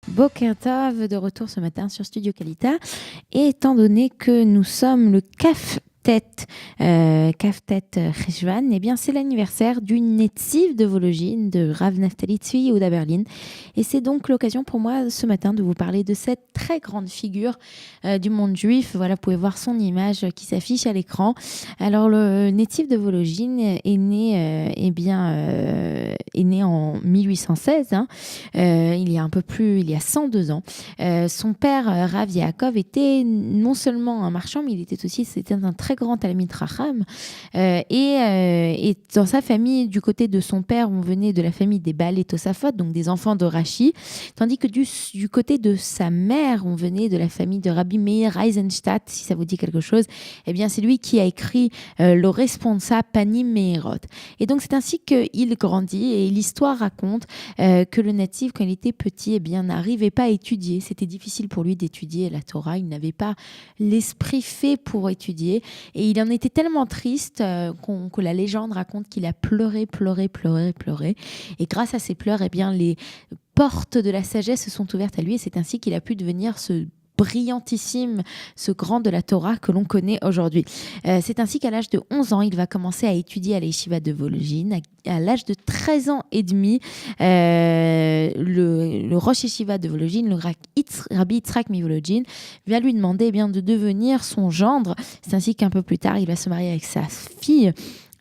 Boker Tov, de retour ce matin sur Studio Kalita. Et étant donné que nous sommes le Kaftet Cheshvan, eh bien c'est l'anniversaire du Netziv de Vologine de Rav Naftali Tzvi Yehuda Berlin. Et c'est donc l'occasion pour moi ce matin de vous parler de cette très grande figure du monde juif. Voilà, vous pouvez voir son image qui s'affiche à l'écran. Alors le Netziv de Vologine est né, est né en 1816. Il y a 102 ans. Son père, Rav Yaakov, était non seulement un marchand, mais c'était un très grand Talmid Racham. Et dans sa famille, du côté de son père, on venait de la famille des Baal et Tosafot, donc des enfants de Rashi, tandis que du côté de sa mère, on venait de la famille de Rabbi Meir Eisenstadt, si ça vous dit quelque chose. Eh bien, c'est lui qui a écrit le Responsa Panim Meirot. Et donc, c'est ainsi qu'il grandit, et l'histoire raconte que le natif, quand il était petit, eh bien, n'arrivait pas à étudier. C'était difficile pour lui d'étudier la Torah. Il n'avait pas l'esprit fait pour étudier. Et il en était tellement triste que la légende raconte qu'il a pleuré. Et grâce à ses pleurs, eh bien, les portes de la sagesse se sont ouvertes à lui. Et c'est ainsi qu'il a pu devenir ce brillantissime, ce grand de la Torah que l'on connaît aujourd'hui. C'est ainsi qu'à l'âge de 11 ans, il va commencer à étudier à l'Yeshiva de Vologine. À l'âge de 13 ans et demi, le Rosh Yeshiva de Vologine, le Rabbi Yitzhak Mivologine, va lui demander de devenir son gendre. C'est ainsi qu'un peu plus tard, il va se marier avec sa fille,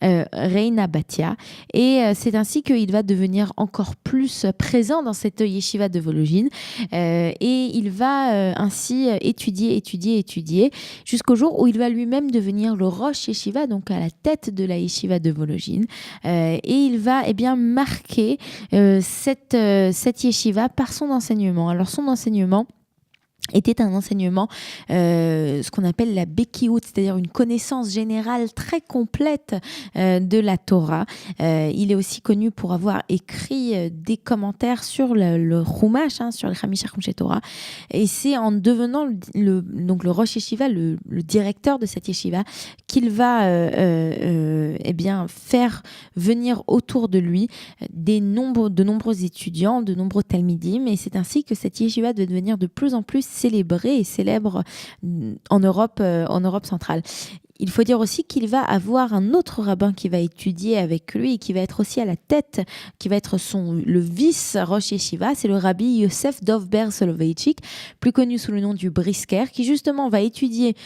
Reina Batia, et c'est ainsi qu'il va devenir encore plus présent dans cette yeshiva de Vologine, et il va ainsi étudier jusqu'au jour où il va lui-même devenir le Rosh Yeshiva, donc à la tête de la yeshiva de Vologine, et il va marquer cette yeshiva par son enseignement. Alors son enseignement était un enseignement, ce qu'on appelle la Bekiout, c'est-à-dire une connaissance générale très complète de la Torah. Il est aussi connu pour avoir écrit des commentaires sur le Chumash, sur le Chamisha Chumshei Torah. Et c'est en devenant le Rosh Yeshiva, le directeur de cette yeshiva, qu'il va faire venir autour de lui de nombreux étudiants, de nombreux talmidim. Et c'est ainsi que cette yeshiva doit devenir de plus en plus célébré et célèbre en Europe centrale. Il faut dire aussi qu'il va avoir un autre rabbin qui va étudier avec lui et qui va être aussi à la tête, qui va être le vice Rosh Yeshiva, c'est le rabbi Yosef Dovber Soloveitchik, plus connu sous le nom du Brisker, qui justement va étudier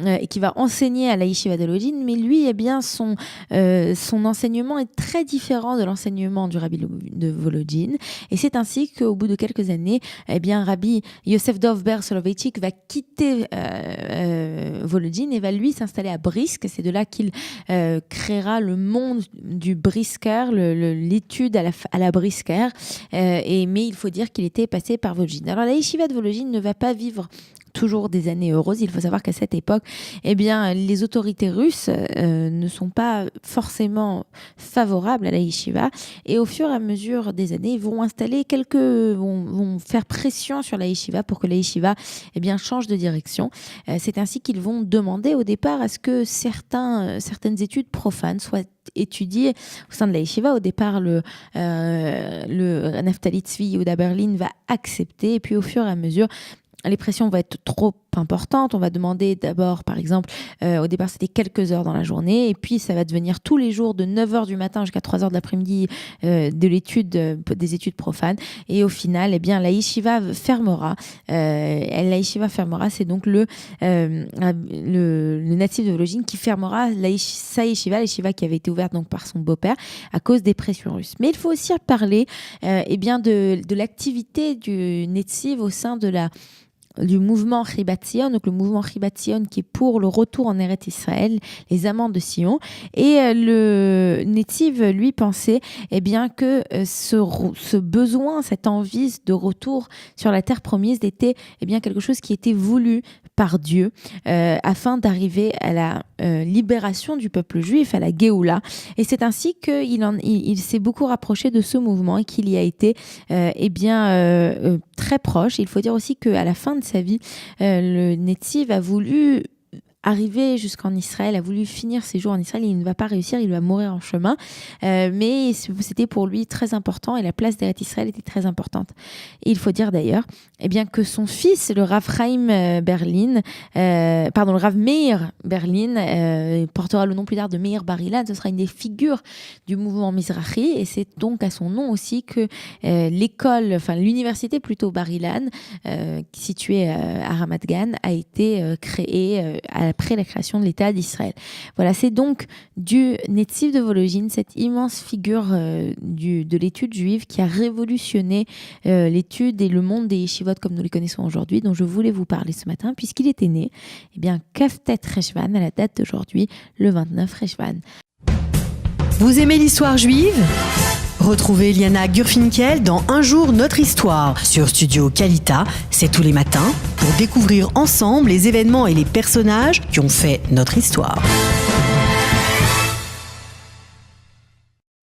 et qui va enseigner à la Yeshiva de Vologine, mais lui, son enseignement est très différent de l'enseignement du rabbi de Vologine. Et c'est ainsi qu'au bout de quelques années, rabbi Yosef Dovber Soloveitchik va quitter Vologine et va lui s'installer à Brisk. C'est de là qu'il créera le monde du Brisker, l'étude à la Brisker. Mais il faut dire qu'il était passé par Vologine. Alors la yeshiva de Vologine ne va pas vivre toujours des années heureuses. Il faut savoir qu'à cette époque, les autorités russes ne sont pas forcément favorables à la yeshiva, et au fur et à mesure des années, ils vont vont faire pression sur la yeshiva pour que la yeshiva change de direction. C'est ainsi qu'ils vont demander au départ à ce que certaines études profanes soient étudiées au sein de la yeshiva. Au départ, le Naftali Tzvi Yehuda Berlin va accepter, et puis au fur et à mesure, les pressions vont être trop importantes. On va demander d'abord, par exemple, au départ c'était quelques heures dans la journée, et puis ça va devenir tous les jours de 9h du matin jusqu'à 3h de l'après-midi des études profanes. Et au final, la yeshiva fermera. La yeshiva fermera, c'est donc le natif de Vologine qui fermera sa yeshiva, la yeshiva qui avait été ouverte donc par son beau-père à cause des pressions russes. Mais il faut aussi parler de l'activité du Netziv au sein du mouvement Chibat Zion, donc le mouvement Chibat Zion qui est pour le retour en Eretz Israël, les amants de Sion. Et le Netziv, lui, pensait que ce besoin, cette envie de retour sur la terre promise était quelque chose qui était voulu par Dieu afin d'arriver à la libération du peuple juif, à la Géoula. Et c'est ainsi qu'il s'est beaucoup rapproché de ce mouvement et qu'il y a été très proche. Il faut dire aussi qu'à la fin de sa vie, le Netziv a voulu arrivé jusqu'en Israël, a voulu finir ses jours en Israël, il ne va pas réussir, il va mourir en chemin. Mais c'était pour lui très important et la place d'Eretz Israël était très importante. Et il faut dire d'ailleurs que son fils, le Rav le Rav Meir Berlin, portera le nom plus tard de Meir Bar Ilan. Ce sera une des figures du mouvement Mizrahi et c'est donc à son nom aussi que l'université plutôt Bar Ilan, située à Ramat Gan, a été créée après la création de l'État d'Israël. Voilà, c'est donc du Netziv de Volojine, cette immense figure de l'étude juive qui a révolutionné l'étude et le monde des yeshivot comme nous les connaissons aujourd'hui, dont je voulais vous parler ce matin, puisqu'il était né, Kaftet Reshvan, à la date d'aujourd'hui, le 29 Reshvan. Vous aimez l'histoire juive ? Retrouvez Liana Gurfinkel dans Un jour notre histoire sur Studio Kalita, c'est tous les matins, pour découvrir ensemble les événements et les personnages qui ont fait notre histoire.